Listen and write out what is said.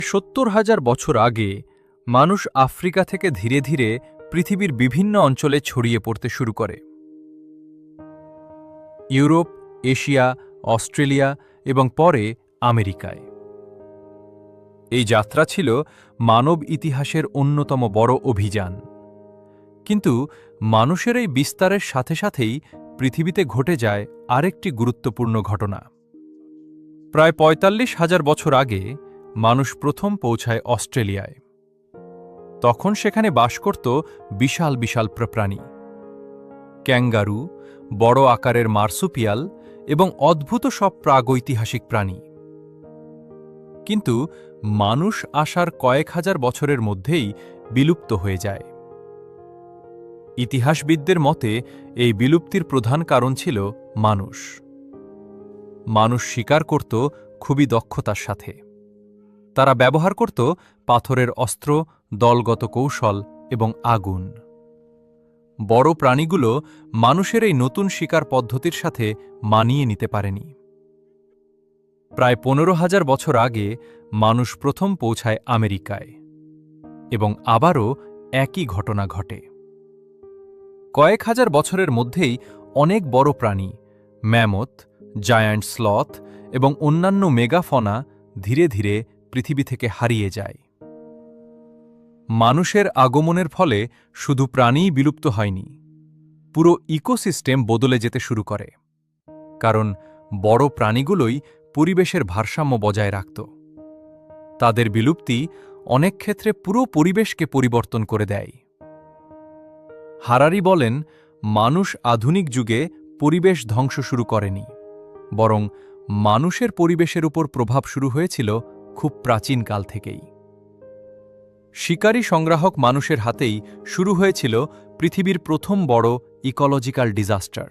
৭০,০০০ বছর আগে মানুষ আফ্রিকা থেকে ধীরে ধীরে পৃথিবীর বিভিন্ন অঞ্চলে ছড়িয়ে পড়তে শুরু করে। ইউরোপ, এশিয়া, অস্ট্রেলিয়া এবং পরে আমেরিকায়। এই যাত্রা ছিল মানব ইতিহাসের অন্যতম বড় অভিযান। কিন্তু মানুষের এই বিস্তারের সাথে সাথেই পৃথিবীতে ঘটে যায় আরেকটি গুরুত্বপূর্ণ ঘটনা। প্রায় ৪৫,০০০ বছর আগে মানুষ প্রথম পৌঁছায় অস্ট্রেলিয়ায়। তখন সেখানে বাস করত বিশাল বিশাল প্রাণী, ক্যাঙ্গারু, বড় আকারের মার্সুপিয়াল এবং অদ্ভুত সব প্রাগৈতিহাসিক প্রাণী। কিন্তু মানুষ আসার কয়েক হাজার বছরের মধ্যেই বিলুপ্ত হয়ে যায়। ইতিহাসবিদদের মতে এই বিলুপ্তির প্রধান কারণ ছিল মানুষ। মানুষ শিকার করত খুবই দক্ষতার সাথে। তারা ব্যবহার করত পাথরের অস্ত্র, দলগত কৌশল এবং আগুন। বড় প্রাণীগুলো মানুষের এই নতুন শিকার পদ্ধতির সাথে মানিয়ে নিতে পারেনি। প্রায় ১৫,০০০ বছর আগে মানুষ প্রথম পৌঁছায় আমেরিকায়, এবং আবারও একই ঘটনা ঘটে। কয়েক হাজার বছরের মধ্যেই অনেক বড় প্রাণী, ম্যামথ, জায়ান্ট স্লথ এবং অন্যান্য মেগাফনা ধীরে ধীরে পৃথিবী থেকে হারিয়ে যায়। মানুষের আগমনের ফলে শুধু প্রাণীই বিলুপ্ত হয়নি, পুরো ইকোসিস্টেম বদলে যেতে শুরু করে। কারণ বড় প্রাণীগুলোই পরিবেশের ভারসাম্য বজায় রাখত। তাদের বিলুপ্তি অনেক ক্ষেত্রে পুরো পরিবেশকে পরিবর্তন করে দেয়। হারারি বলেন, মানুষ আধুনিক যুগে পরিবেশ ধ্বংস শুরু করেনি, বরং মানুষের পরিবেশের উপর প্রভাব শুরু হয়েছিল খুব প্রাচীন কাল থেকেই। শিকারী সংগ্রাহক মানুষের হাতেই শুরু হয়েছিল পৃথিবীর প্রথম বড় ইকোলজিক্যাল ডিজাস্টার।